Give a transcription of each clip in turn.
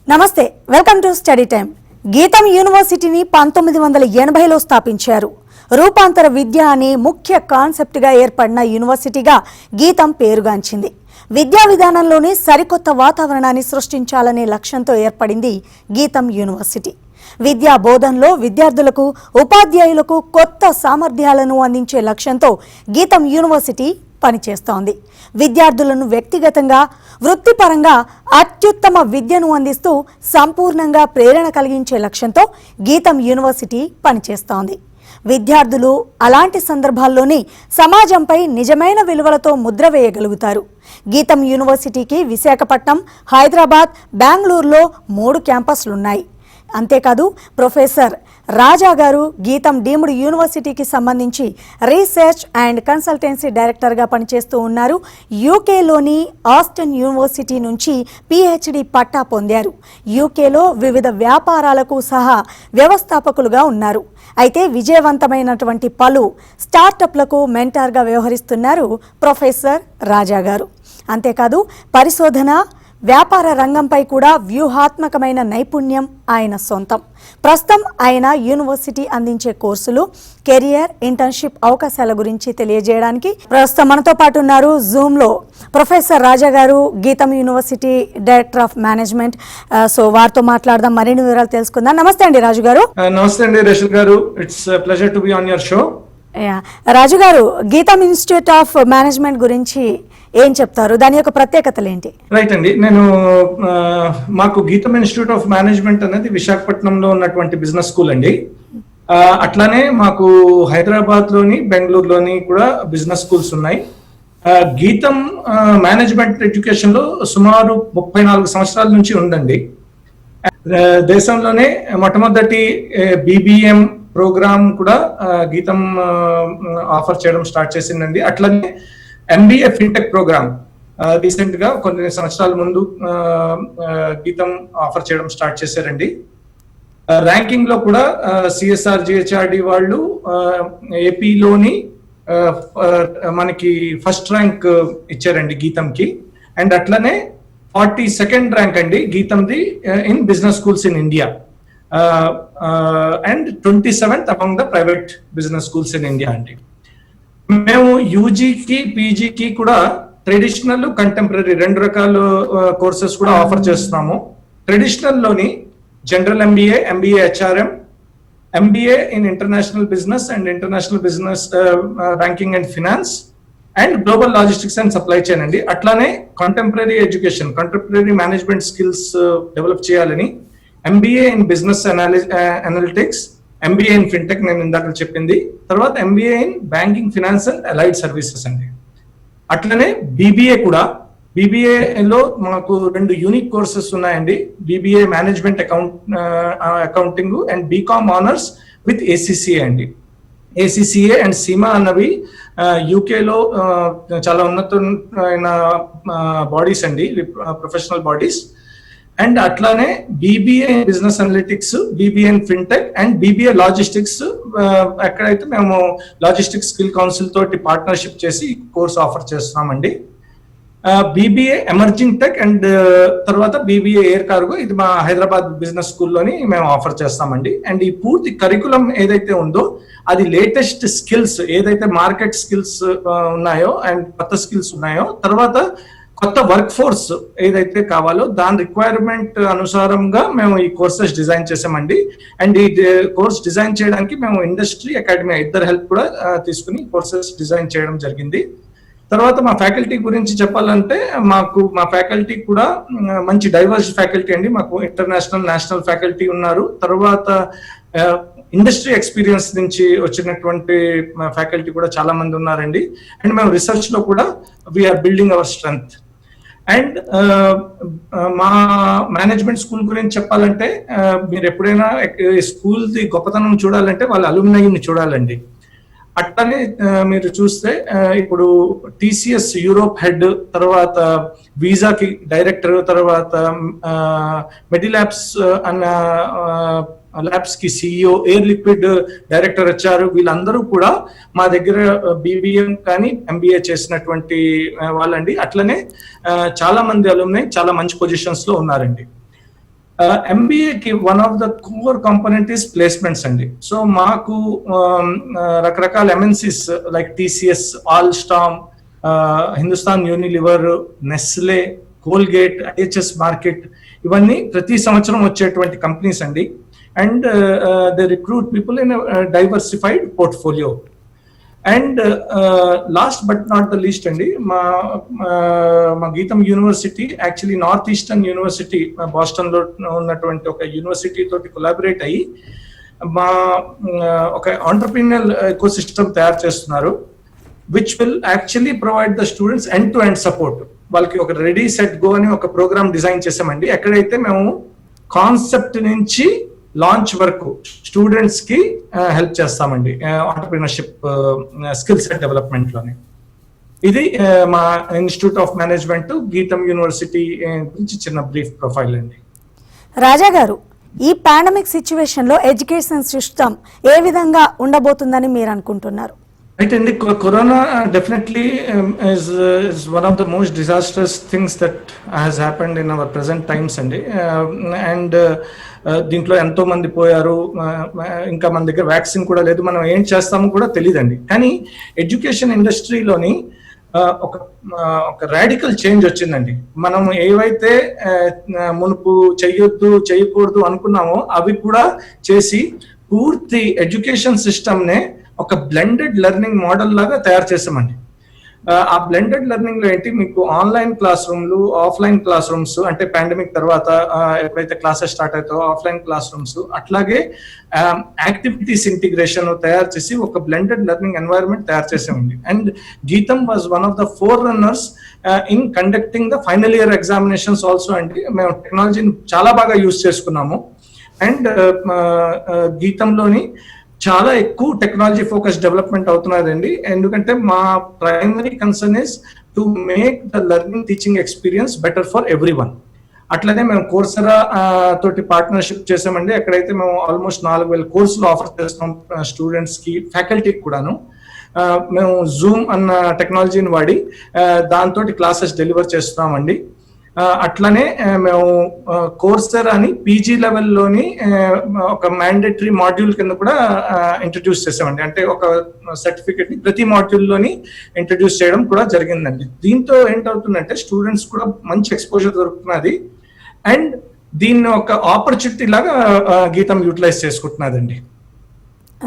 నమస్తే, welcome to study time. గీతం యూనివర్సిటీని 1980లో స్థాపించారు. రూపాంతర విద్య అనే ముఖ్య కాన్సెప్ట్గా ఏర్పడిన యూనివర్సిటీగా గీతం పేరుగాంచింది. విద్యా విధానంలోనే సరికొత్త వాతావరణాన్ని సృష్టించాలనే లక్ష్యంతో ఏర్పడింది గీతం యూనివర్సిటీ. విద్యా బోధనలో విద్యార్థులకు, ఉపాధ్యాయులకు కొత్త సామర్థ్యాలను అందించే లక్ష్యంతో గీతం యూనివర్సిటీ పనిచేస్తోంది. విద్యార్థులను వ్యక్తిగతంగా, వృత్తిపరంగా అత్యుత్తమ విద్యను అందిస్తూ సంపూర్ణంగా ప్రేరణ కలిగించే లక్ష్యంతో గీతం యూనివర్సిటీ పనిచేస్తోంది. విద్యార్థులు అలాంటి సందర్భాల్లోనే సమాజంపై నిజమైన విలువలతో ముద్ర వేయగలుగుతారు. గీతం యూనివర్సిటీకి విశాఖపట్నం, హైదరాబాద్, బెంగళూరులో 3 క్యాంపస్లున్నాయి. అంతేకాదు, ప్రొఫెసర్ రాజా గారు గీతం డీమ్డ్ యూనివర్సిటీకి సంబంధించి రీసెర్చ్ అండ్ కన్సల్టెన్సీ డైరెక్టర్గా పనిచేస్తూ ఉన్నారు. యూకేలోని ఆస్టన్ యూనివర్సిటీ నుంచి పిహెచ్డి పట్టా పొందారు. యూకేలో వివిధ వ్యాపారాలకు సహా వ్యవస్థాపకులుగా ఉన్నారు. అయితే విజయవంతమైనటువంటి పలు స్టార్టప్లకు మెంటార్గా వ్యవహరిస్తున్నారు ప్రొఫెసర్ రాజా గారు. అంతేకాదు, పరిశోధన, వ్యాపార రంగంపై కూడా వ్యూహాత్మకమైన నైపుణ్యం ఆయన సొంతం. ప్రస్తుతం ఆయన యూనివర్సిటీ అందించే కోర్సులు, కెరియర్, ఇంటర్న్షిప్ అవకాశాల గురించి తెలియజేయడానికి ప్రస్తుతం మనతో పాటు ఉన్నారు జూమ్లో ప్రొఫెసర్ రాజా గారు, గీతం university director of management. So వారితో మాట్లాడదాం, మరిన్ని వివరాలు తెలుసుకుందాం. నమస్తే అండి రాజు గారు. నమస్తే అండి రేషల్ గారు, it's pleasure to be on your show. Raju గారు, గీతం ఇన్స్టిట్యూట్ ఆఫ్ మేనేజ్మెంట్ గురించి ఏం చెప్తారు? దాని యొక్క ప్రత్యేకతలు ఏంటి? రైట్ అండి, నేను మాకు గీతం ఇన్స్టిట్యూట్ ఆఫ్ మేనేజ్మెంట్ అనేది విశాఖపట్నంలో ఉన్నటువంటి బిజినెస్ స్కూల్ అండి. అట్లానే మాకు హైదరాబాద్ లోని, బెంగళూరులోని కూడా బిజినెస్ స్కూల్స్ ఉన్నాయి. గీతం మేనేజ్మెంట్ ఎడ్యుకేషన్ లో సుమారు 34 సంవత్సరాల నుంచి ఉందండి. దేశంలోనే మొట్టమొదటి BBM ప్రోగ్రామ్ కూడా గీతం ఆఫర్ చేయడం స్టార్ట్ చేసిందండి. అట్లనే MBA ఫిన్టెక్ ప్రోగ్రామ్ రీసెంట్ గా కొన్ని సంవత్సరాల ముందు గీతం ఆఫర్ చేయడం స్టార్ట్ చేశారండి. ర్యాంకింగ్ లో కూడా CSR GHRD వాళ్ళు ఏపీలోని మనకి ఫస్ట్ ర్యాంక్ ఇచ్చారండి గీతంకి. అండ్ అట్లనే 42nd ర్యాంక్ అండి గీతంది in business schools in India. And 27th among the private business schools in India అండి. మేము యూజీకి, పీజీకి కూడా ట్రెడిషనల్, కంటెంపరీ 2 రకాల కోర్సెస్ కూడా ఆఫర్ చేస్తున్నాము. ట్రెడిషనల్ లోని general MBA, MBA HRM, MBA in international business and international business banking and finance and global logistics and supply chain అండి. అట్లానే contemporary education, contemporary management skills develop చేయాలని MBA in business analytics, MBA in fintech నేను ఇందాక చెప్పింది, తర్వాత MBA in banking, finance and allied services అండి. అట్లనే BBA కూడా, BBA లో మాకు 2 యూనిక్ కోర్సెస్ ఉన్నాయండి. BBA management accounting and BCom honours with ACCA అండి. ACCA అండ్ సీమా అన్నవి యూకేలో చాలా ఉన్నతమైన బాడీస్ అండి, ప్రొఫెషనల్ బాడీస్. అండ్ అట్లానే BBA business analytics, BBA in fintech and BBA logistics, ఎక్కడైతే మేము లాజిస్టిక్స్ స్కిల్ కౌన్సిల్ తోటి పార్ట్నర్షిప్ చేసి కోర్స్ ఆఫర్ చేస్తున్నామండి. BBA ఎమర్జింగ్ టెక్ అండ్ తర్వాత BBA ఎయిర్ కార్గో, ఇది మా హైదరాబాద్ బిజినెస్ స్కూల్లోని మేము ఆఫర్ చేస్తామండి. అండ్ ఈ పూర్తి కరికులం ఏదైతే ఉందో అది లేటెస్ట్ స్కిల్స్, ఏదైతే మార్కెట్ స్కిల్స్ ఉన్నాయో అండ్ కొత్త స్కిల్స్ ఉన్నాయో, తర్వాత కొత్త వర్క్ ఫోర్స్ ఏదైతే కావాలో దాని రిక్వైర్మెంట్ అనుసారంగా మేము ఈ కోర్సెస్ డిజైన్ చేసామండి. అండ్ ఈ కోర్స్ డిజైన్ చేయడానికి మేము ఇండస్ట్రీ, అకాడమీ ఇద్దరు హెల్ప్ కూడా తీసుకుని కోర్సెస్ డిజైన్ చేయడం జరిగింది. తర్వాత మా ఫ్యాకల్టీ గురించి చెప్పాలంటే, మా ఫ్యాకల్టీ కూడా మంచి డైవర్స్ ఫ్యాకల్టీ అండి. మాకు ఇంటర్నేషనల్, నేషనల్ ఫ్యాకల్టీ ఉన్నారు. తర్వాత ఇండస్ట్రీ ఎక్స్పీరియన్స్ నుంచి వచ్చినటువంటి ఫ్యాకల్టీ కూడా చాలా మంది ఉన్నారండి. అండ్ మేము రీసెర్చ్ లో కూడా we are building our strength. And మా మేనేజ్మెంట్ స్కూల్ గురించి చెప్పాలంటే, మీరు ఎప్పుడైనా స్కూల్ ది గొప్పతనం చూడాలంటే వాళ్ళ అలుమ్నైని చూడాలండి. అట్లనే మీరు చూస్తే ఇప్పుడు TCS యూరోప్ హెడ్, తర్వాత వీసాకి డైరెక్టర్, తర్వాత మెడిలాబ్స్ అన్న ల్యాబ్స్ కి సిఇఓ, ఎయిర్ లిక్విడ్ డైరెక్టర్ వచ్చారు. వీళ్ళందరూ కూడా మా దగ్గర బీబీఎం కానీ ఎంబీఏ చేసినటువంటి వాళ్ళండి. అట్లనే చాలా మంది అలుమ్ని చాలా మంచి పొజిషన్స్ లో ఉన్నారండి. ఎంబీఏకి one of the core component is placements అండి. సో మాకు రకరకాల MNCs like TCS, Alstom, Hindustan Unilever, Nestle, Colgate, IHS Markit, ఇవన్నీ ప్రతి సంవత్సరం వచ్చేటువంటి కంపెనీస్ అండి. And they recruit people in diversified portfolio. And last but not the least అండి, మా Gitam university actually North Eastern University Boston లో ఉన్నటువంటి ఒక యూనివర్సిటీ తోటి కొలాబరేట్ అయ్యి మా ఒక ఆంటర్ప్రీనియర్ ఎకో సిస్టమ్ తయారు చేస్తున్నారు, which will actually provide the students end to end support. వాళ్ళకి ఒక రెడీ సెట్ గో అని ఒక ప్రోగ్రామ్ డిజైన్ చేసామండి. ఎక్కడైతే మేము కాన్సెప్ట్ నుంచి లాంచ్ వరకు స్టూడెంట్స్ కి హెల్ప్ చేస్తామండి ఆంటర్ప్రినర్షిప్ స్కిల్ సెట్ డెవలప్మెంట్ లోని. ఇది మా ఇన్స్టిట్యూట్ ఆఫ్ మేనేజ్మెంట్ గీతం యూనివర్సిటీ గురించి చిన్న బ్రీఫ్ ప్రొఫైల్ అండి. రాజా గారు, ఈ పాండమిక్ సిచ్యువేషన్ లో ఎడ్యుకేషన్ సిస్టమ్ ఏ విధంగా ఉండబోతుందని మీరు అనుకుంటున్నారు? Right, and the corona definitely is one of the most disastrous things that has happened in our present times అండి. అండ్ దీంట్లో ఎంతో మంది పోయారు, ఇంకా మన దగ్గర వ్యాక్సిన్ కూడా లేదు, మనం ఏం చేస్తామో కూడా తెలియదండి. కానీ ఎడ్యుకేషన్ ఇండస్ట్రీలోని ఒక రాడికల్ చేంజ్ వచ్చిందండి. మనం ఏవైతే మునుపు చేయకూడదు అనుకున్నామో అవి కూడా చేసి పూర్తి ఎడ్యుకేషన్ సిస్టమ్ నే ఒక బ్లెండెడ్ లెర్నింగ్ మోడల్ లాగా తయారు చేసామండి. ఆ బ్లెండెడ్ లెర్నింగ్ లో ఏంటి, మీకు ఆన్లైన్ క్లాస్ రూమ్లు, ఆఫ్లైన్ క్లాస్ రూమ్స్, అంటే పాండమిక్ తర్వాత ఎప్పుడైతే క్లాసెస్ స్టార్ట్ అవుతాయో ఆఫ్లైన్ క్లాస్ రూమ్స్, అట్లాగే యాక్టివిటీస్ ఇంటిగ్రేషన్ తయారు చేసి ఒక బ్లెండెడ్ లెర్నింగ్ ఎన్వైరన్మెంట్ తయారు చేసామండి. అండ్ గీతం was one of the four runners in conducting the final year examinations also అండి. మేము టెక్నాలజీని చాలా బాగా యూజ్ చేసుకున్నాము. అండ్ గీతంలోని చాలా ఎక్కువ టెక్నాలజీ ఫోకస్ డెవలప్మెంట్ అవుతున్నదండి. ఎందుకంటే మా primary concern is to make the learning teaching experience better for every one. అట్లనే మేము కోర్సెరా తోటి పార్ట్నర్షిప్ చేసామండి. ఎక్కడైతే మేము ఆల్మోస్ట్ 4,000 కోర్సులు ఆఫర్ చేస్తున్నాం స్టూడెంట్స్ కి, ఫ్యాకల్టీకి కూడాను. మేము జూమ్ అన్న టెక్నాలజీని వాడి దాంతో క్లాసెస్ డెలివర్ చేస్తున్నామండి. అట్లనే మేము కోర్సెరా అని పీజీ లెవెల్లోని ఒక మ్యాండేటరీ మాడ్యూల్ కింద కూడా ఇంట్రడ్యూస్ చేసామండి. అంటే ఒక సర్టిఫికెట్ ని ప్రతి మాడ్యూల్లోని ఇంట్రడ్యూస్ చేయడం కూడా జరిగిందండి. దీంతో ఏంటవుతుందంటే స్టూడెంట్స్ కూడా మంచి ఎక్స్పోజర్ దొరుకుతున్నది. అండ్ దీన్ని ఒక ఆపర్చునిటీ లాగా గీతం యూటిలైజ్ చేసుకుంటున్నదండి.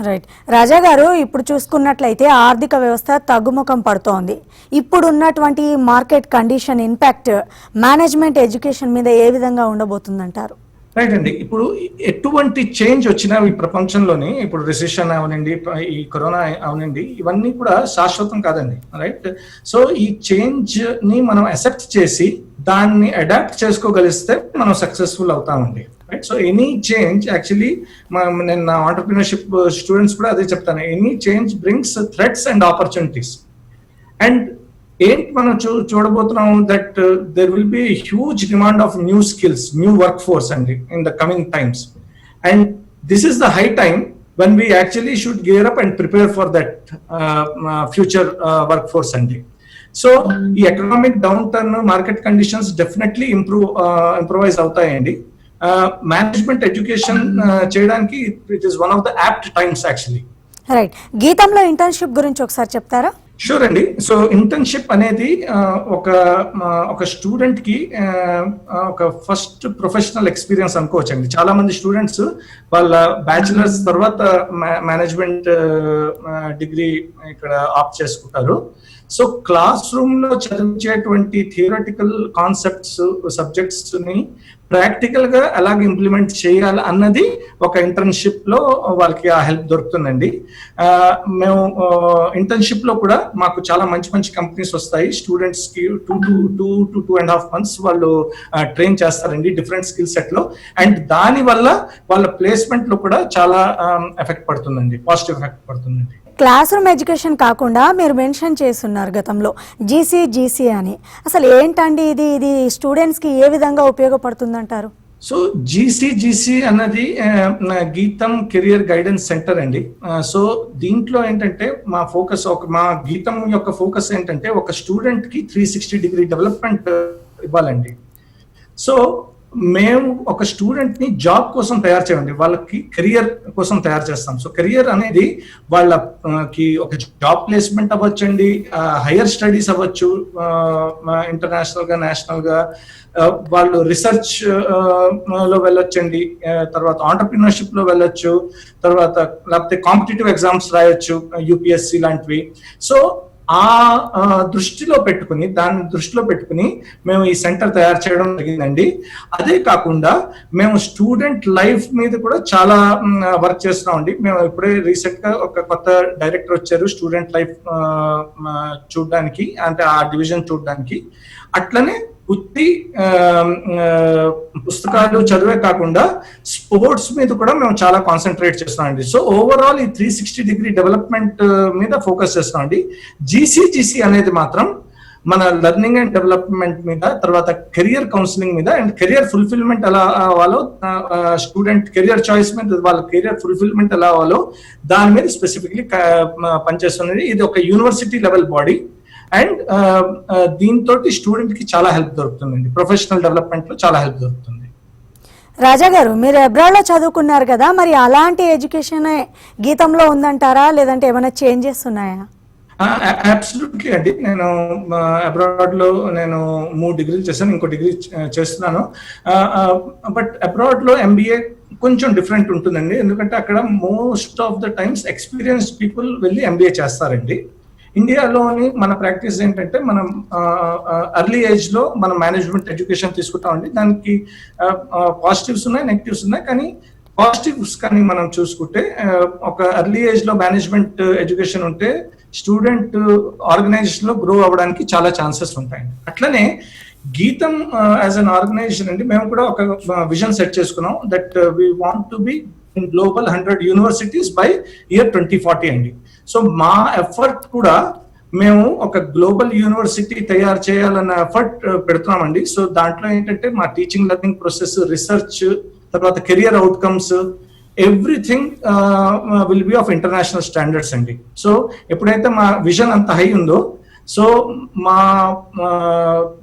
రైట్. రాజా గారు, ఇప్పుడు చూసుకున్నట్లయితే ఆర్థిక వ్యవస్థ తగ్గుముఖం పడుతోంది. ఇప్పుడు ఉన్నటువంటి market condition impact management education మీద ఏ విధంగా ఉండబోతుందంటారు? రైట్ అండి. ఇప్పుడు ఎటువంటి చేంజ్ వచ్చినా ఈ ప్రపంచంలోని, ఇప్పుడు రిసెషన్ అవనండి, ఈ కరోనా అవనండి, ఇవన్నీ కూడా శాశ్వతం కాదండి. రైట్. సో ఈ చేంజ్ ని మనం అక్సెప్ట్ చేసి దాన్ని అడాప్ట్ చేసుకోగలిస్తే మనం సక్సెస్ఫుల్ అవుతామండి. Right. So any change actually నేను నా ఆంటర్ప్రినర్షిప్ స్టూడెంట్స్ కూడా అదే చెప్తాను, any change brings threats and opportunities. And ఏంటి మనం చూడబోతున్నాం that there will be huge demand of new skills, new workforce అండి in the coming times. And this is the high time when we actually should gear up and prepare for that future workforce అండి. సో ఈ economic downturn, market conditions definitely improvise అవుతాయండి. Management education చేయడానికి it is one of the apt times actually. Right. గీతంలో internship గురించి ఒకసారి చెప్తారా? Sure అండి. సో ఇంటర్న్షిప్ అనేది ఒక స్టూడెంట్ కి ఒక ఫస్ట్ ప్రొఫెషనల్ ఎక్స్పీరియన్స్ అనుకోవచ్చు అండి. చాలా మంది స్టూడెంట్స్ వాళ్ళ బ్యాచిలర్స్ తర్వాత మేనేజ్మెంట్ డిగ్రీ ఇక్కడ ఆప్ట్ చేసుకుంటారు. సో క్లాస్ రూమ్ లో చదివించేటువంటి థియరటికల్ కాన్సెప్ట్స్, సబ్జెక్ట్స్ ని ప్రాక్టికల్ గా ఎలాగ ఇంప్లిమెంట్ చేయాలి అన్నది ఒక ఇంటర్న్షిప్ లో వాళ్ళకి ఆ హెల్ప్ దొరుకుతుందండి. మేము ఇంటర్న్షిప్ లో కూడా మాకు చాలా మంచి మంచి కంపెనీస్ వస్తాయి. స్టూడెంట్స్ కి 2.5 months వాళ్ళు ట్రైన్ చేస్తారండి డిఫరెంట్ స్కిల్ సెట్ లో. అండ్ దాని వల్ల వాళ్ళ ప్లేస్మెంట్ లో కూడా చాలా ఎఫెక్ట్ పడుతుందండి, పాజిటివ్ ఎఫెక్ట్ పడుతుందండి. క్లాస్ రూమ్ ఎడ్యుకేషన్ కాకుండా మీరు మెన్షన్ చేస్తున్నారు గతంలో జీసీ అని. అసలు ఏంటండి ఇది? ఇది స్టూడెంట్స్ కి ఏ విధంగా ఉపయోగపడుతుందంటారు? సో జీసీజీసీ అన్నది గీతం కెరియర్ గైడెన్స్ సెంటర్ అండి. సో దీంట్లో ఏంటంటే మా గీతం యొక్క ఫోకస్ ఏంటంటే ఒక స్టూడెంట్ కి 360 డెవలప్మెంట్ ఇవ్వాలండి. సో మేము ఒక స్టూడెంట్ ని జాబ్ కోసం తయారు చేయండి, వాళ్ళకి కెరియర్ కోసం తయారు చేస్తాం. సో కెరియర్ అనేది వాళ్ళకి ఒక జాబ్ ప్లేస్మెంట్ అవ్వచ్చండి, హైయర్ స్టడీస్ అవ్వచ్చు, ఇంటర్నేషనల్ గా నేషనల్ గా వాళ్ళు రీసెర్చ్ లో వెళ్ళొచ్చండి, తర్వాత ఆంటర్ప్రినర్షిప్ లో వెళ్ళొచ్చు, తర్వాత లేకపోతే కాంపిటేటివ్ ఎగ్జామ్స్ రాయొచ్చు, యూపీఎస్సి లాంటివి. సో దాన్ని దృష్టిలో పెట్టుకుని మేము ఈ సెంటర్ తయారు చేయడం జరిగిందండి. అదే కాకుండా మేము స్టూడెంట్ లైఫ్ మీద కూడా చాలా వర్క్ చేస్తున్నామండి. మేము ఇప్పుడే రీసెంట్ గా ఒక కొత్త డైరెక్టర్ వచ్చారు స్టూడెంట్ లైఫ్ చూడడానికి, అంటే ఆ డివిజన్ చూడడానికి. అట్లనే ఉత్తి పుస్తకాలు చదివే కాకుండా స్పోర్ట్స్ మీద కూడా మేము చాలా కాన్సన్ట్రేట్ చేస్తున్నామండి. సో ఓవరాల్ ఈ 360 డెవలప్మెంట్ మీద ఫోకస్ చేస్తున్నామండి. జీసీజీసీ అనేది మాత్రం మన లెర్నింగ్ అండ్ డెవలప్మెంట్ మీద, తర్వాత కెరియర్ కౌన్సిలింగ్ మీద, అండ్ కెరియర్ ఫుల్ఫిల్మెంట్ ఎలా అవ్వాలో, స్టూడెంట్ కెరియర్ చాయిస్ మీద వాళ్ళ కెరియర్ ఫుల్ఫిల్మెంట్ ఎలా అవ్వాలో దాని మీద స్పెసిఫిక్లీ పనిచేస్తున్నది. ఇది ఒక యూనివర్సిటీ లెవెల్ బాడీ అండ్ దీంతో స్టూడెంట్ కి చాలా హెల్ప్ దొరుకుతుందండి, ప్రొఫెషనల్ డెవలప్మెంట్ లో చాలా హెల్ప్ దొరుకుతుంది. రాజా గారు, మీరు అబ్రాడ్ లో చదువుకున్నారు కదా, మరి అలాంటి ఎడ్యుకేషన్ గీతంలో ఉందంటారా, లేదంటే ఏమైనా చేంజెస్ ఉన్నాయా? అబ్సల్యూట్లీ అండి. నేను అబ్రాడ్ లో 3 డిగ్రీలు చేశాను, ఇంకో డిగ్రీ చేస్తున్నాను. బట్ అబ్రాడ్ లో ఎంబీఏ కొంచెం డిఫరెంట్ ఉంటుందండి, ఎందుకంటే అక్కడ most of the times experienced people వెళ్ళి ఎంబీఏ చేస్తారండి. ఇండియాలోని మన ప్రాక్టీస్ ఏంటంటే మనం ఎర్లీ ఏజ్ లో మనం మేనేజ్మెంట్ ఎడ్యుకేషన్ తీసుకుంటామండి. దానికి పాజిటివ్స్ ఉన్నాయి, నెగిటివ్స్ ఉన్నాయి. కానీ పాజిటివ్స్ కానీ మనం చూసుకుంటే ఒక ఎర్లీ ఏజ్ లో మేనేజ్మెంట్ ఎడ్యుకేషన్ ఉంటే స్టూడెంట్ ఆర్గనైజేషన్ లో గ్రో అవ్వడానికి చాలా ఛాన్సెస్ ఉంటాయి. అట్లనే గీతం యాజ్ అన్ ఆర్గనైజేషన్ అండి, మేము కూడా ఒక విజన్ సెట్ చేసుకున్నాం that we want to be in global 100 universities by year 2040 అండి. సో మా ఎఫర్ట్ కూడా మేము ఒక గ్లోబల్ యూనివర్సిటీ తయారు చేయాలన్న ఎఫర్ట్ పెడుతున్నామండి. సో దాంట్లో ఏంటంటే మా టీచింగ్ లెర్నింగ్ ప్రాసెస్, రీసెర్చ్, తర్వాత career outcomes, everything will be of international standards అండి. సో ఎప్పుడైతే మా విజన్ అంత హై ఉందో, సో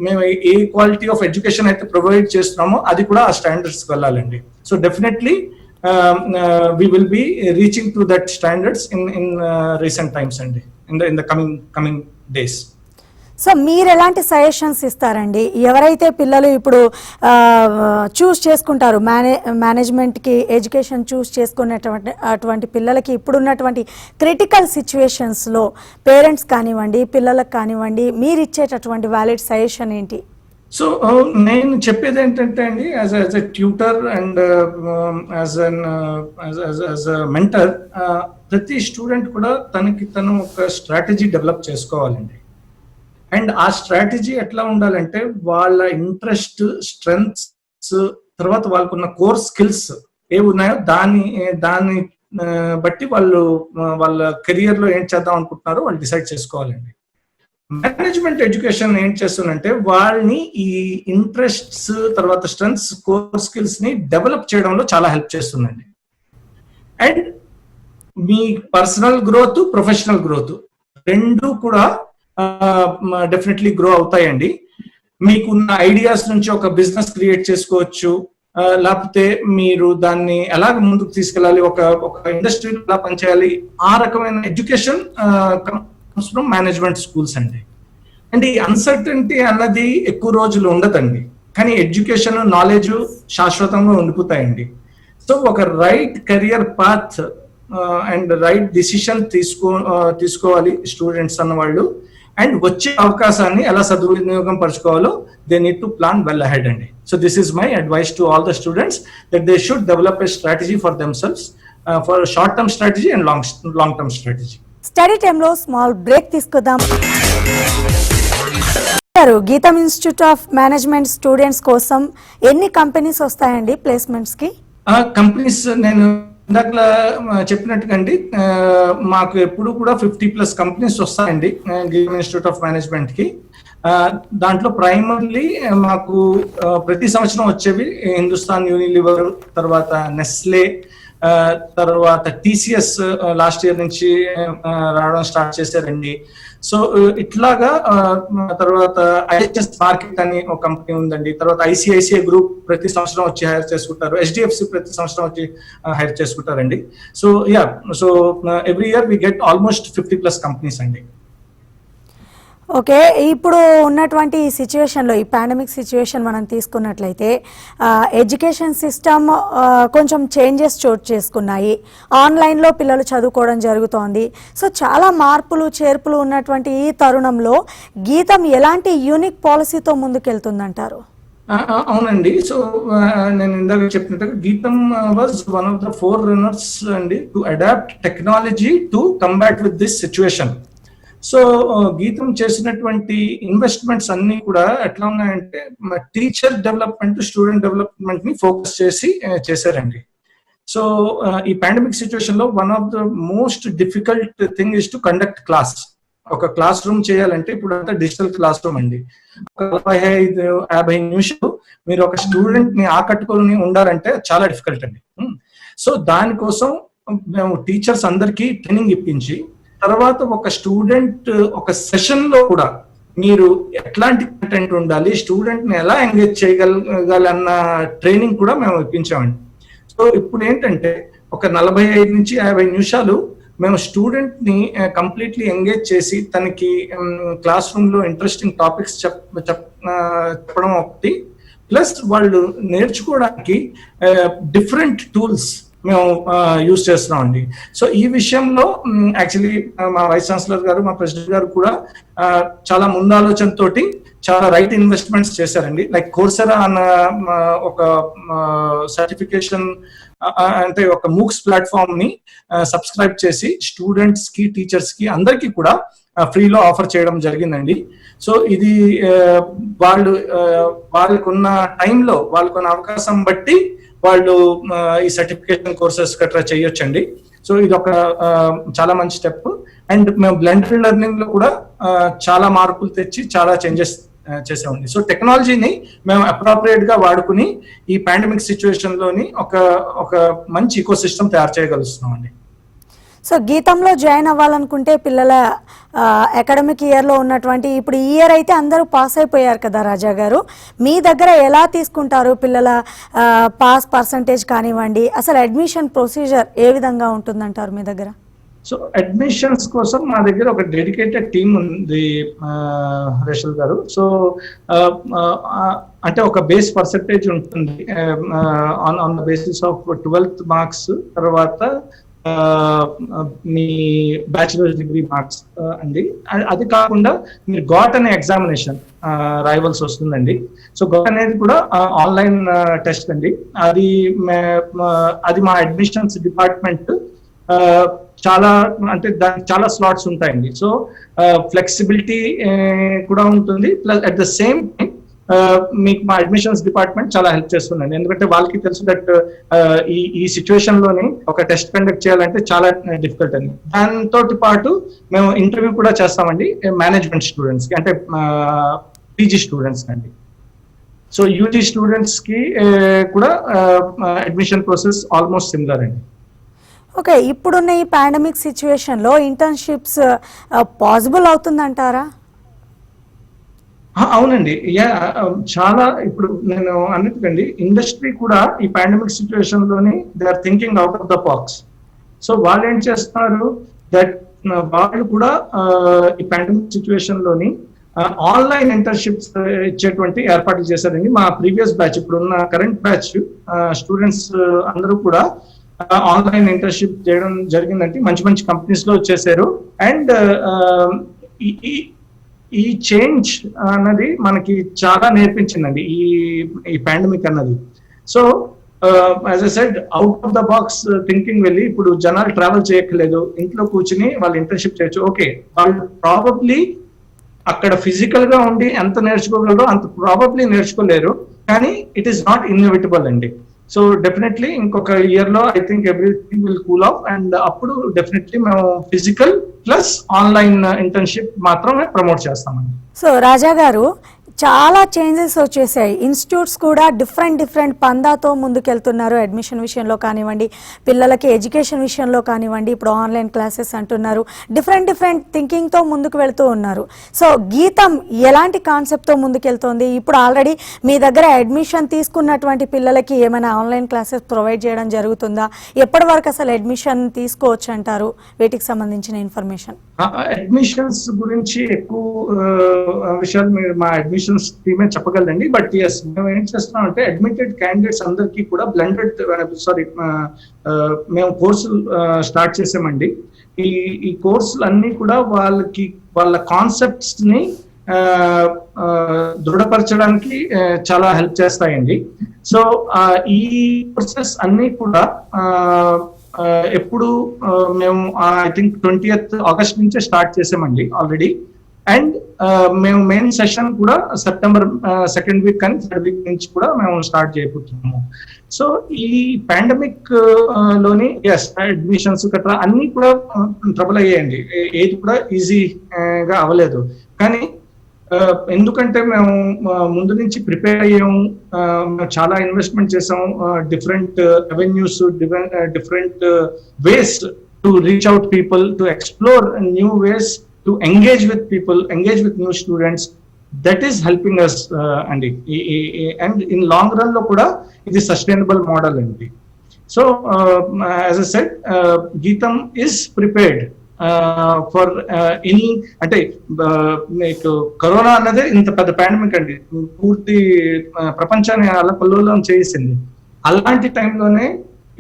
మేము ఏ క్వాలిటీ ఆఫ్ ఎడ్యుకేషన్ అయితే ప్రొవైడ్ చేస్తున్నామో అది కూడా ఆ స్టాండర్డ్స్కి వెళ్ళాలండి. So definitely we will be reaching to that standards in recent times and in the coming days. So మీరు ఎలాంటి సజెషన్స్ ఇస్తారండి ఎవరైతే పిల్లలు ఇప్పుడు చూస్ చేసుకుంటారు మేనేజ్మెంట్కి ఎడ్యుకేషన్ చూస్ చేసుకునేటువంటి అటువంటి పిల్లలకి ఇప్పుడున్నటువంటి క్రిటికల్ సిచ్యువేషన్స్లో పేరెంట్స్ కానివ్వండి, పిల్లలకు కానివ్వండి, మీరు ఇచ్చేటటువంటి వ్యాలిడ్ సజెషన్ ఏంటి? సో నేను చెప్పేది ఏంటంటే అండి, as a tutor and as a mentor, ప్రతి స్టూడెంట్ కూడా తను ఒక స్ట్రాటజీ డెవలప్ చేసుకోవాలండి. అండ్ ఆ స్ట్రాటజీ ఎట్లా ఉండాలంటే వాళ్ళ ఇంట్రెస్ట్, స్ట్రెంగ్త్స్, తర్వాత వాళ్ళకున్న కోర్ స్కిల్స్ ఏవి ఉన్నాయో దాన్ని బట్టి వాళ్ళు వాళ్ళ కెరియర్ లో ఏం చేద్దాం అనుకుంటున్నారో వాళ్ళు డిసైడ్ చేసుకోవాలండి. మేనేజ్మెంట్ ఎడ్యుకేషన్ ఏం చేస్తుందంటే వాళ్ళని ఈ ఇంట్రెస్ట్స్, తర్వాత స్ట్రెంగ్త్స్, కోర్ స్కిల్స్ ని డెవలప్ చేయడంలో చాలా హెల్ప్ చేస్తుందండి. And me personal growth, professional growth రెండు కూడా డెఫినెట్లీ గ్రో అవుతాయండి. మీకున్న ఐడియాస్ నుంచి ఒక బిజినెస్ క్రియేట్ చేసుకోవచ్చు, లేకపోతే మీరు దాన్ని ఎలా ముందుకు తీసుకెళ్ళాలి, ఒక ఇండస్ట్రీలో ఎలా పనిచేయాలి, ఆ రకమైన ఎడ్యుకేషన్ ఫ్రమ్ మేనేజ్మెంట్ స్కూల్స్ అండి. అండ్ ఈ అన్సర్టనిటీ అన్నది ఎక్కువ రోజులు ఉండదండి, కానీ ఎడ్యుకేషన్, నాలెడ్జ్ శాశ్వతంగా ఉండిపోతాయండి. సో ఒక right career path and right decision తీసుకోవాలి స్టూడెంట్స్ అన్న వాళ్ళు. అండ్ వచ్చే అవకాశాన్ని ఎలా సద్వినియోగం పరచుకోవాలో they need to plan well ahead అండి. So this is my advice to all the students that they should develop a strategy for themselves, for short term strategy and long term strategy. Study టైంలో small break తీసుకుందాం. గీతం institute of management students కోసం ఎన్ని companies వస్తాయండి placements కి? Companies నేను ఇందాక చెప్పినట్టుగా అండి, మాకు ఎప్పుడు కూడా 50+ కంపెనీస్ వస్తాయండి గీతం ఇన్స్టిట్యూట్ ఆఫ్ మేనేజ్మెంట్ కి. దాంట్లో ప్రైమర్లీ మాకు ప్రతి సంవత్సరం వచ్చేవి హిందుస్థాన్ యూనిలివర్, తర్వాత నెస్లే, తర్వాత టీసీఎస్ లాస్ట్ ఇయర్ నుంచి రావడం స్టార్ట్ చేశారండి. సో ఇట్లాగా తర్వాత ఐహెచ్ఎస్ మార్కెట్ అని ఒక కంపెనీ ఉందండి. తర్వాత ఐసిఐసిఐ గ్రూప్ ప్రతి సంవత్సరం వచ్చి హైర్ చేసుకుంటారు. హెచ్డిఎఫ్సి ప్రతి సంవత్సరం వచ్చి హైర్ చేసుకుంటారండి. So every year we get almost 50+ companies అండి. ఓకే, ఇప్పుడు ఉన్నటువంటి ఈ సిచ్యువేషన్లో, ఈ పాండమిక్ సిచ్యువేషన్ మనం తీసుకున్నట్లయితే ఎడ్యుకేషన్ సిస్టమ్ కొంచెం చేంజెస్ చోటు చేసుకున్నాయి. ఆన్లైన్లో పిల్లలు చదువుకోవడం జరుగుతోంది. సో చాలా మార్పులు చేర్పులు ఉన్నటువంటి ఈ తరుణంలో గీతం ఎలాంటి యూనిక్ పాలసీతో ముందుకెళ్తుందంటారు? అవునండి. సో నేను ఇందాక చెప్పినట్టుగా GITAM was one of the 4 runners అండి to adopt technology to combat with this situation. So GITAM చేసినటువంటి ఇన్వెస్ట్మెంట్స్ అన్ని కూడా ఎట్లా ఉన్నాయంటే టీచర్ డెవలప్మెంట్, స్టూడెంట్ డెవలప్మెంట్ ని ఫోకస్ చేశారండి. సో ఈ పాండమిక్ సిచ్యువేషన్ లో one of the most difficult thing is to conduct class. ఒక క్లాస్ రూమ్ చేయాలంటే ఇప్పుడు అంతా డిజిటల్ క్లాస్ రూమ్ అండి. 45-50 నిమిషాలు మీరు ఒక స్టూడెంట్ ని ఆకట్టుకొని ఉండాలంటే చాలా డిఫికల్ట్ అండి. సో దానికోసం మేము టీచర్స్ అందరికీ ట్రైనింగ్ ఇప్పించి, తర్వాత ఒక స్టూడెంట్ ఒక సెషన్ లో కూడా మీరు ఎట్లాంటి కంటెంట్ ఉండాలి, స్టూడెంట్ ని ఎలా ఎంగేజ్ చేయగలన్న ట్రైనింగ్ కూడా మేము ఇప్పించామండి. సో ఇప్పుడు ఏంటంటే ఒక 45-50 నిమిషాలు మేము స్టూడెంట్ ని కంప్లీట్లీ ఎంగేజ్ చేసి తనకి క్లాస్ రూమ్ లో ఇంట్రెస్టింగ్ టాపిక్స్ చెప్పడం ఒకటి, ప్లస్ వాళ్ళు నేర్చుకోవడానికి డిఫరెంట్ టూల్స్ మేము యూజ్ చేస్తున్నాం అండి. సో ఈ విషయంలో యాక్చువల్లీ మా వైస్ ఛాన్సలర్ గారు, మా ప్రెసిడెంట్ గారు కూడా చాలా ముందాలోచనతోటి చాలా రైట్ ఇన్వెస్ట్మెంట్స్ చేశారండి. లైక్ కోర్సెరా అన్న ఒక సర్టిఫికేషన్ అంటే ఒక మూక్స్ ప్లాట్ఫామ్ ని సబ్స్క్రైబ్ చేసి స్టూడెంట్స్ కి, టీచర్స్ కి అందరికీ కూడా ఫ్రీలో ఆఫర్ చేయడం జరిగిందండి. సో ఇది వాళ్ళకున్న టైంలో, వాళ్ళకున్న అవకాశం బట్టి వాళ్ళు ఈ సర్టిఫికేషన్ కోర్సెస్ గట్రా చేయొచ్చండి. సో ఇది ఒక చాలా మంచి స్టెప్. అండ్ మేము బ్లెండెడ్ లెర్నింగ్ లో కూడా చాలా మార్పులు తెచ్చి చాలా చేంజెస్ చేసామండి. సో టెక్నాలజీని మేము అప్రోప్రియేట్ గా వాడుకుని ఈ పాండమిక్ సిచ్యువేషన్ లోని ఒక మంచి ఈకో సిస్టమ్ తయారు చేయగలుగుతున్నాం అండి. సో గీతంలో జాయిన్ అవ్వాలనుకుంటే పిల్లల అకాడమిక్ ఇయర్లో ఉన్నటువంటి, ఇప్పుడు ఈ ఇయర్ అయితే అందరూ పాస్ అయిపోయారు కదా రాజా గారు, మీ దగ్గర ఎలా తీసుకుంటారు పిల్లల పాస్ పర్సంటేజ్ కానివ్వండి, అసలు అడ్మిషన్ ప్రొసీజర్ ఏ విధంగా ఉంటుందంటారు మీ దగ్గర? సో అడ్మిషన్స్ కోసం మా దగ్గర ఒక డెడికేటెడ్ టీమ్ ఉంది రేషల్ గారు. సో అంటే ఒక బేస్ పర్సంటేజ్ ఉంటుంది on the basis of 12th marks, తర్వాత మీ బ్యాచిలర్ డిగ్రీ మార్క్స్ అండి. అది కాకుండా మీరు గాట్ అనే ఎగ్జామినేషన్ రాయవలసి వస్తుందండి. సో గాట్ అనేది కూడా ఆన్లైన్ టెస్ట్ అండి. అది మా అడ్మిషన్స్ డిపార్ట్మెంట్ చాలా, అంటే దానికి చాలా స్లాట్స్ ఉంటాయండి. సో ఫ్లెక్సిబిలిటీ కూడా ఉంటుంది, plus at the same time మీకు మా అడ్మిషన్స్ డిపార్ట్మెంట్ చాలా హెల్ప్ చేస్తుందండి. ఎందుకంటే వాళ్ళకి తెలుసు దట్ ఈ సిచ్యువేషన్ లోని ఒక టెస్ట్ కండక్ట్ చేయాలంటే చాలా డిఫికల్ట్ అండి. దాంతో పాటు మేము ఇంటర్వ్యూ కూడా చేస్తామండి మేనేజ్మెంట్ స్టూడెంట్స్ కి, అంటే పీజీ స్టూడెంట్స్ అండి. సో యూజీ స్టూడెంట్స్ కి కూడా అడ్మిషన్ ప్రాసెస్ ఆల్మోస్ట్ సిమిలర్ అండి. ఓకే, ఇప్పుడున్న ఈ పాండమిక్ సిచ్యువేషన్లో ఇంటర్న్షిప్స్ పాసిబుల్ అవుతుందంటారా? అవునండి. చాలా ఇప్పుడు నేను అన్నట్టుకండి ఇండస్ట్రీ కూడా ఈ పాండమిక్ సిచ్యువేషన్ లోని they are thinking out of the box. So వాళ్ళు ఏం చేస్తున్నారు, దట్ వాళ్ళు కూడా ఈ పాండమిక్ సిచ్యువేషన్ లోని ఆన్లైన్ ఇంటర్న్షిప్స్ ఇచ్చేటువంటి ఏర్పాట్లు చేశారండి. మా ప్రీవియస్ బ్యాచ్, ఇప్పుడున్న కరెంట్ బ్యాచ్ స్టూడెంట్స్ అందరూ కూడా ఆన్లైన్ ఇంటర్న్షిప్ చేయడం జరిగిందంటే మంచి మంచి కంపెనీస్ లో చేశారు. అండ్ ఈ చేంజ్ అన్నది మనకి చాలా నేర్పించిందండి ఈ పాండమిక్ అన్నది. So as I said, out of the box thinking వెళ్ళి ఇప్పుడు జనాలు ట్రావెల్ చేయక్కర్లేదు, ఇంట్లో కూర్చుని వాళ్ళు ఇంటర్న్షిప్ చేయొచ్చు. ఓకే, వాళ్ళు ప్రాబబ్లీ అక్కడ ఫిజికల్ గా ఉండి ఎంత నేర్చుకోగలరో అంత ప్రాబబ్లీ నేర్చుకోలేరు, కానీ ఇట్ ఈస్ నాట్ ఇన్ఎవిటబుల్ అండి. సో డెఫినెట్లీ ఇంకొక ఇయర్ లో I think everything will cool of, and అప్పుడు డెఫినెట్లీ మేము ఫిజికల్ ప్లస్ ఆన్లైన్ ఇంటర్న్షిప్ మాత్రమే ప్రమోట్ చేస్తామండి. సో రాజా గారు, చాలా చేంజెస్ వచ్చేసాయి. ఇన్స్టిట్యూట్స్ కూడా డిఫరెంట్ పందాతో ముందుకెళ్తున్నారు. అడ్మిషన్ విషయంలో కానివ్వండి, పిల్లలకి ఎడ్యుకేషన్ విషయంలో కానివ్వండి, ఇప్పుడు ఆన్లైన్ క్లాసెస్ అంటున్నారు. డిఫరెంట్ థింకింగ్తో ముందుకు వెళ్తూ ఉన్నారు. సో గీతం ఎలాంటి కాన్సెప్ట్తో ముందుకెళ్తోంది? ఇప్పుడు ఆల్రెడీ మీ దగ్గర అడ్మిషన్ తీసుకున్నటువంటి పిల్లలకి ఏమైనా ఆన్లైన్ క్లాసెస్ ప్రొవైడ్ చేయడం జరుగుతుందా? ఎప్పటి వరకు అసలు అడ్మిషన్ తీసుకోవచ్చు అంటారు? వీటికి సంబంధించిన ఇన్ఫర్మేషన్. అడ్మిషన్స్ గురించి ఎక్కువ విషయాలు మీరు మా అడ్మిషన్స్ టీమే చెప్పగలండి. బట్ ఎస్, మేము ఏం చేస్తున్నాం అంటే అడ్మిటెడ్ క్యాండిడేట్స్ అందరికీ కూడా బ్లెండెడ్ మేము కోర్సులు స్టార్ట్ చేసామండి. ఈ కోర్సులు అన్ని కూడా వాళ్ళ కాన్సెప్ట్స్ ని దృఢపరచడానికి చాలా హెల్ప్ చేస్తాయండి. సో ఈ కోర్సెస్ అన్ని కూడా ఎప్పుడు మేము ఐ థింక్ 20th August నుంచే స్టార్ట్ చేసామండి ఆల్రెడీ. అండ్ మేము మెయిన్ సెషన్ కూడా సెప్టెంబర్ 2nd week కానీ 3rd week నుంచి కూడా మేము స్టార్ట్ చేయబోతున్నాము. సో ఈ పాండమిక్ లోని ఎస్ అడ్మిషన్స్ గట్రా అన్ని కూడా ట్రబుల్ అయ్యాయండి. ఏది కూడా ఈజీగా అవ్వలేదు. కానీ ఎందుకంటే మేము ముందు నుంచి ప్రిపేర్ అయ్యాము, మేము చాలా ఇన్వెస్ట్మెంట్ చేసాము, different avenues, different ways to reach out people, to explore new ways, to engage with people, engage with new students. That is helping us and in long run lo kuda it is sustainable model andi. So as I said, Geetham is prepared for any ante meeku corona anade inta pedda pandemic andi పూర్తి ప్రపంచాన్ని అల్లకల్లోలం చేసింది. అలాంటి టైంలోనే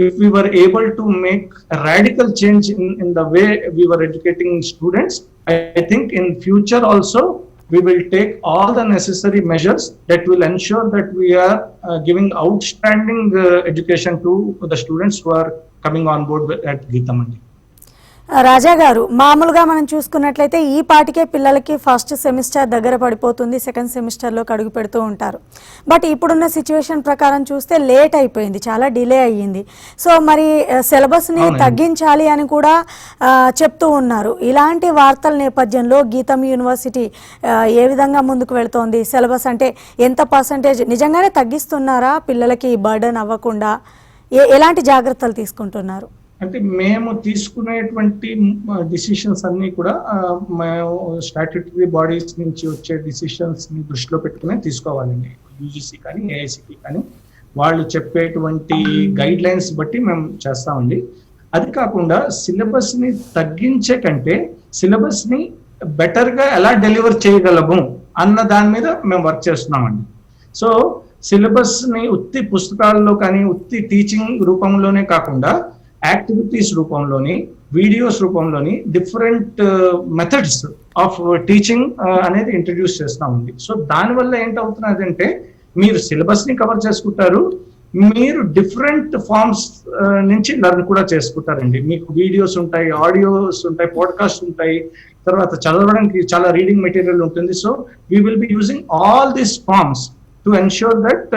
if we were able to make a radical change in the way we were educating students, I think in future also we will take all the necessary measures that will ensure that we are giving outstanding education to the students who are coming on board at Geetham. రాజా గారు, మామూలుగా మనం చూసుకున్నట్లయితే ఈ పాటికే పిల్లలకి first semester దగ్గర పడిపోతుంది, second సెమిస్టర్లోకి అడుగు పెడుతూ ఉంటారు. బట్ ఇప్పుడున్న సిచ్యువేషన్ ప్రకారం చూస్తే లేట్ అయిపోయింది, చాలా డిలే అయ్యింది. సో మరి సిలబస్ని తగ్గించాలి అని కూడా చెప్తూ ఉన్నారు. ఇలాంటి వార్తల నేపథ్యంలో గీతం యూనివర్సిటీ ఏ విధంగా ముందుకు వెళ్తోంది? సిలబస్ అంటే ఎంత పర్సంటేజ్ నిజంగానే తగ్గిస్తున్నారా పిల్లలకి బర్డెన్ అవ్వకుండా? ఎలాంటి జాగ్రత్తలు తీసుకుంటున్నారు? అంటే మేము తీసుకునేటువంటి డిసిషన్స్ అన్ని కూడా మేము స్టాట్యూటరీ బాడీస్ నుంచి వచ్చే డిసిషన్స్ ని దృష్టిలో పెట్టుకునే తీసుకోవాలండి. యూజీసీ కానీ ఏఐసికి కానీ వాళ్ళు చెప్పేటువంటి గైడ్ లైన్స్ బట్టి మేము చేస్తామండి. అది కాకుండా సిలబస్ ని తగ్గించే కంటే సిలబస్ ని బెటర్ గా ఎలా డెలివర్ చేయగలము అన్న దాని మీద మేము వర్క్ చేస్తున్నామండి. సో సిలబస్ ని ఉత్తి పుస్తకాల్లో కానీ ఉత్తి టీచింగ్ రూపంలోనే కాకుండా యాక్టివిటీస్ రూపంలోని, వీడియోస్ రూపంలోని డిఫరెంట్ మెథడ్స్ ఆఫ్ టీచింగ్ అనేది ఇంట్రడ్యూస్ చేస్తామండి. సో దానివల్ల ఏంటవుతున్నదంటే మీరు సిలబస్ ని కవర్ చేసుకుంటారు, మీరు డిఫరెంట్ ఫార్మ్స్ నుంచి లెర్న్ కూడా చేసుకుంటారండి. మీకు వీడియోస్ ఉంటాయి, ఆడియోస్ ఉంటాయి, పాడ్కాస్ట్ ఉంటాయి, తర్వాత చదవడానికి చాలా రీడింగ్ మెటీరియల్ ఉంటుంది. So we will be using all these forms to ensure that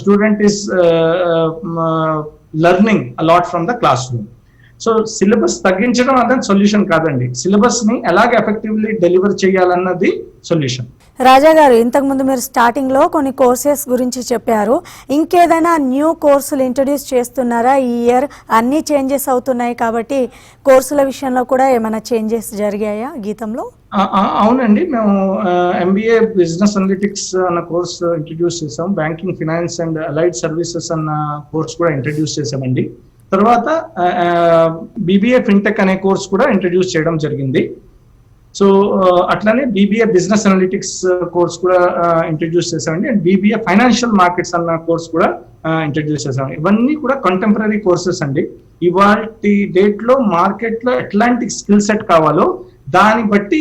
student is learning a lot from the classroom. So syllabus తగ్గించడం అనేది సొల్యూషన్ కాదండి, సిలబస్ ని ఎలాగ ఎఫెక్టివ్లీ డెలివర్ చేయాలన్నది సొల్యూషన్. రాజా గారు, ఇంతకుముందు మీరు స్టార్టింగ్లో కొన్ని కోర్సెస్ గురించి చెప్పారు. ఇంకేదైనా న్యూ కోర్సులు ఇంట్రడ్యూస్ చేస్తున్నారా? ఈ ఇయర్ అన్ని చేంజెస్ అవుతున్నాయి కాబట్టి కోర్సుల విషయంలో కూడా ఏమైనా చేంజెస్ జరిగాయా గీతంలో? అవునండి, మేము MBA బిజినెస్ అనలిటిక్స్ అన్న కోర్స్ ఇంట్రడ్యూస్ చేసాం. Banking, finance and allied services అన్న కోర్స్ కూడా ఇంట్రడ్యూస్ చేసామండి. తర్వాత BBA ఫిన్టెక్ అనే కోర్స్ కూడా ఇంట్రడ్యూస్ చేయడం జరిగింది. సో అట్లానే BBA బిజినెస్ అనలిటిక్స్ కోర్స్ కూడా ఇంట్రడ్యూస్ చేసామండి. అండ్ BBA ఫైనాన్షియల్ మార్కెట్స్ అన్న కోర్స్ కూడా ఇంట్రడ్యూస్ చేసాం. ఇవన్నీ కూడా కంటెంపరీ కోర్సెస్ అండి. ఇవాల్టి డేట్ లో మార్కెట్ లో ఎట్లాంటి స్కిల్ సెట్ కావాలో దాన్ని బట్టి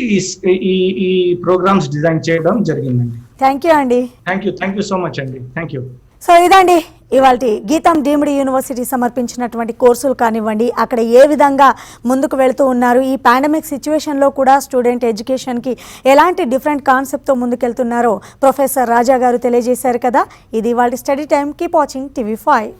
ఈ ప్రోగ్రామ్స్ డిజైన్ చేయడం జరిగిందండి. థ్యాంక్ యూ అండి. థ్యాంక్ యూ సో మచ్ అండి. Thank you. సో ఇదండి ఇవాల్టి గీతం డీమ్డ్ యూనివర్సిటీ సమర్పించినటువంటి కోర్సులు కానివ్వండి, అక్కడ ఏ విధంగా ముందుకు వెళుతూ ఉన్నారు, ఈ పాండమిక్ సిచ్యువేషన్లో కూడా స్టూడెంట్ ఎడ్యుకేషన్కి ఎలాంటి డిఫరెంట్ కాన్సెప్ట్తో ముందుకెళ్తున్నారో ప్రొఫెసర్ రాజా గారు తెలియజేశారు కదా. ఇది ఇవాల్టి study time. Keep watching TV5.